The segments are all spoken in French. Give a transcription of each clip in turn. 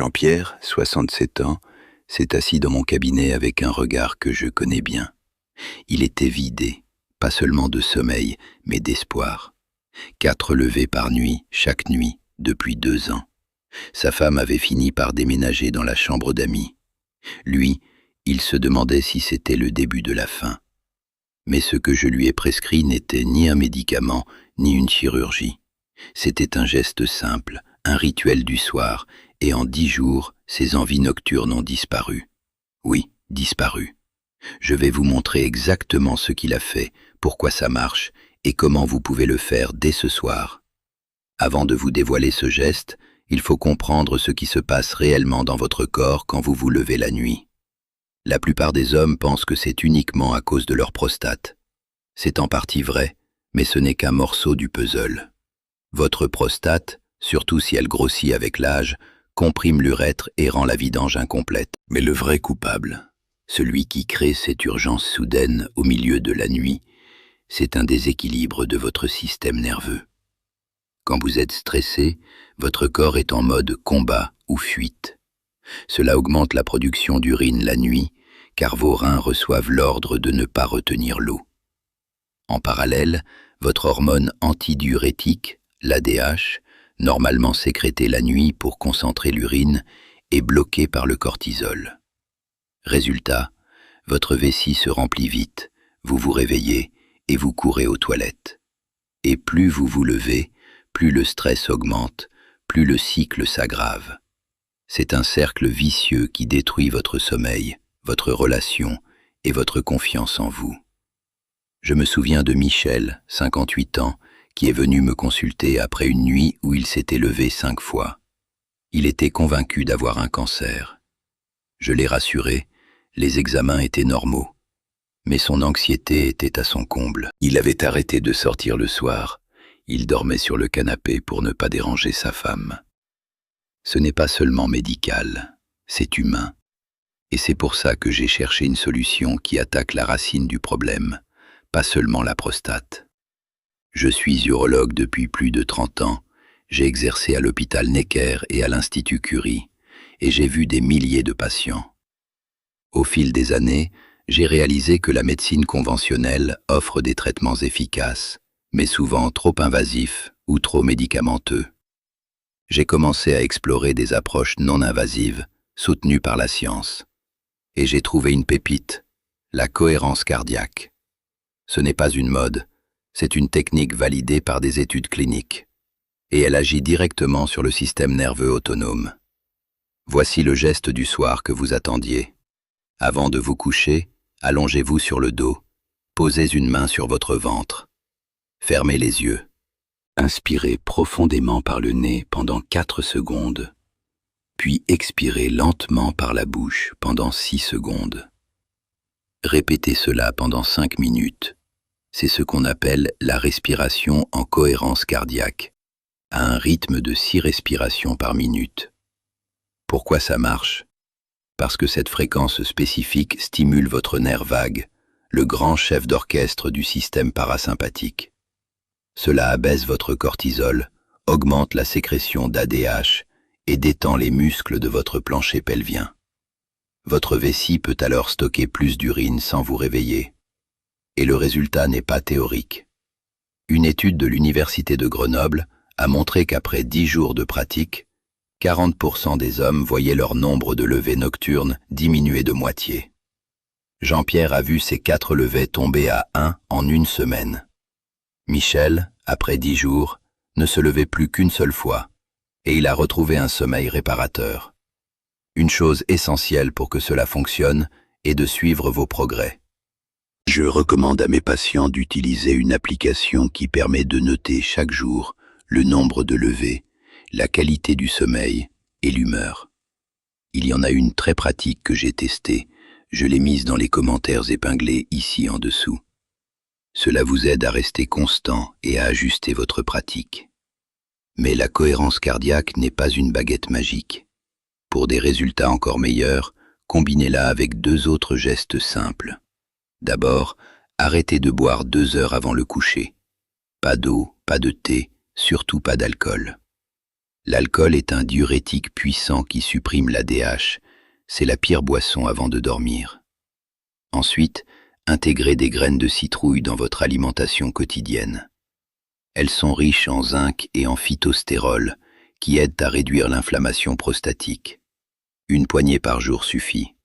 Jean-Pierre, 67 ans, s'est assis dans mon cabinet avec un regard que je connais bien. Il était vidé, pas seulement de sommeil, mais d'espoir. 4 levées par nuit, chaque nuit, depuis 2 ans. Sa femme avait fini par déménager dans la chambre d'amis. Lui, il se demandait si c'était le début de la fin. Mais ce que je lui ai prescrit n'était ni un médicament, ni une chirurgie. C'était un geste simple, un rituel du soir, et en 10 jours, ses envies nocturnes ont disparu. Oui, disparu. Je vais vous montrer exactement ce qu'il a fait, pourquoi ça marche, et comment vous pouvez le faire dès ce soir. Avant de vous dévoiler ce geste, il faut comprendre ce qui se passe réellement dans votre corps quand vous vous levez la nuit. La plupart des hommes pensent que c'est uniquement à cause de leur prostate. C'est en partie vrai, mais ce n'est qu'un morceau du puzzle. Votre prostate, surtout si elle grossit avec l'âge, comprime l'urètre et rend la vidange incomplète. Mais le vrai coupable, celui qui crée cette urgence soudaine au milieu de la nuit, c'est un déséquilibre de votre système nerveux. Quand vous êtes stressé, votre corps est en mode combat ou fuite. Cela augmente la production d'urine la nuit, car vos reins reçoivent l'ordre de ne pas retenir l'eau. En parallèle, votre hormone antidiurétique, l'ADH, normalement sécrétée la nuit pour concentrer l'urine, est bloquée par le cortisol. Résultat, votre vessie se remplit vite, vous vous réveillez et vous courez aux toilettes. Et plus vous vous levez, plus le stress augmente, plus le cycle s'aggrave. C'est un cercle vicieux qui détruit votre sommeil, votre relation et votre confiance en vous. Je me souviens de Michel, 58 ans, qui est venu me consulter après une nuit où il s'était levé 5 fois. Il était convaincu d'avoir un cancer. Je l'ai rassuré, les examens étaient normaux. Mais son anxiété était à son comble. Il avait arrêté de sortir le soir. Il dormait sur le canapé pour ne pas déranger sa femme. Ce n'est pas seulement médical, c'est humain. Et c'est pour ça que j'ai cherché une solution qui attaque la racine du problème, pas seulement la prostate. Je suis urologue depuis plus de 30 ans, j'ai exercé à l'hôpital Necker et à l'Institut Curie, et j'ai vu des milliers de patients. Au fil des années, j'ai réalisé que la médecine conventionnelle offre des traitements efficaces, mais souvent trop invasifs ou trop médicamenteux. J'ai commencé à explorer des approches non invasives, soutenues par la science. Et j'ai trouvé une pépite, la cohérence cardiaque. Ce n'est pas une mode, c'est une technique validée par des études cliniques. Et elle agit directement sur le système nerveux autonome. Voici le geste du soir que vous attendiez. Avant de vous coucher, allongez-vous sur le dos, posez une main sur votre ventre. Fermez les yeux. Inspirez profondément par le nez pendant 4 secondes, puis expirez lentement par la bouche pendant 6 secondes. Répétez cela pendant 5 minutes. C'est ce qu'on appelle la respiration en cohérence cardiaque, à un rythme de 6 respirations par minute. Pourquoi ça marche? Parce que cette fréquence spécifique stimule votre nerf vague, le grand chef d'orchestre du système parasympathique. Cela abaisse votre cortisol, augmente la sécrétion d'ADH et détend les muscles de votre plancher pelvien. Votre vessie peut alors stocker plus d'urine sans vous réveiller. Et le résultat n'est pas théorique. Une étude de l'Université de Grenoble a montré qu'après 10 jours de pratique, 40% des hommes voyaient leur nombre de levées nocturnes diminuer de moitié. Jean-Pierre a vu ses 4 levées tomber à 1 en 1 semaine. Michel, après 10 jours, ne se levait plus qu'une seule fois, et il a retrouvé un sommeil réparateur. Une chose essentielle pour que cela fonctionne est de suivre vos progrès. Je recommande à mes patients d'utiliser une application qui permet de noter chaque jour le nombre de levées, la qualité du sommeil et l'humeur. Il y en a une très pratique que j'ai testée, je l'ai mise dans les commentaires épinglés ici en dessous. Cela vous aide à rester constant et à ajuster votre pratique. Mais la cohérence cardiaque n'est pas une baguette magique. Pour des résultats encore meilleurs, combinez-la avec 2 autres gestes simples. D'abord, arrêtez de boire 2 heures avant le coucher. Pas d'eau, pas de thé, surtout pas d'alcool. L'alcool est un diurétique puissant qui supprime l'ADH. C'est la pire boisson avant de dormir. Ensuite, intégrez des graines de citrouille dans votre alimentation quotidienne. Elles sont riches en zinc et en phytostérol, qui aident à réduire l'inflammation prostatique. Une poignée par jour suffit.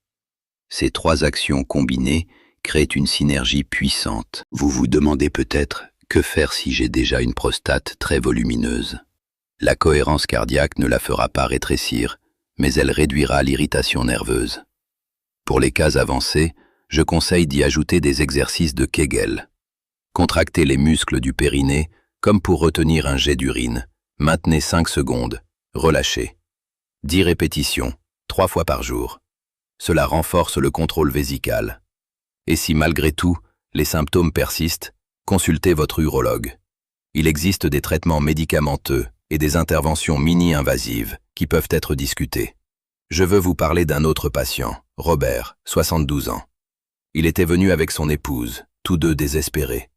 Ces 3 actions combinées créent une synergie puissante. Vous vous demandez peut-être que faire si j'ai déjà une prostate très volumineuse. La cohérence cardiaque ne la fera pas rétrécir, mais elle réduira l'irritation nerveuse. Pour les cas avancés, je conseille d'y ajouter des exercices de Kegel. Contractez les muscles du périnée comme pour retenir un jet d'urine. Maintenez 5 secondes. Relâchez. 10 répétitions, 3 fois par jour. Cela renforce le contrôle vésical. Et si malgré tout, les symptômes persistent, consultez votre urologue. Il existe des traitements médicamenteux et des interventions mini-invasives qui peuvent être discutées. Je veux vous parler d'un autre patient, Robert, 72 ans. Il était venu avec son épouse, tous deux désespérés.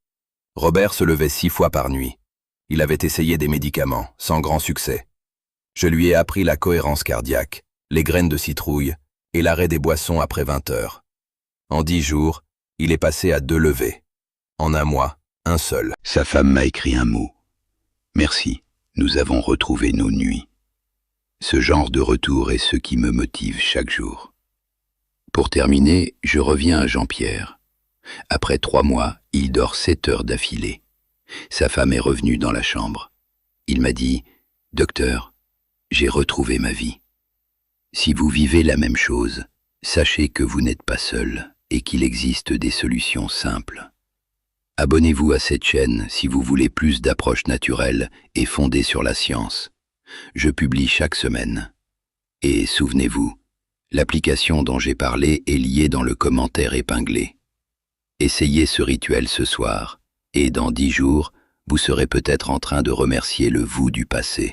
Robert se levait 6 fois par nuit. Il avait essayé des médicaments, sans grand succès. Je lui ai appris la cohérence cardiaque, les graines de citrouille et l'arrêt des boissons après 20 heures. En 10 jours, il est passé à 2 levées. En un mois, un seul. Sa femme m'a écrit un mot. Merci, nous avons retrouvé nos nuits. Ce genre de retour est ce qui me motive chaque jour. Pour terminer, je reviens à Jean-Pierre. Après 3 mois, il dort 7 heures d'affilée. Sa femme est revenue dans la chambre. Il m'a dit « Docteur, j'ai retrouvé ma vie. Si vous vivez la même chose, sachez que vous n'êtes pas seul et qu'il existe des solutions simples. Abonnez-vous à cette chaîne si vous voulez plus d'approches naturelles et fondées sur la science. Je publie chaque semaine. Et souvenez-vous, l'application dont j'ai parlé est liée dans le commentaire épinglé. Essayez ce rituel ce soir, et dans 10 jours, vous serez peut-être en train de remercier le vous du passé.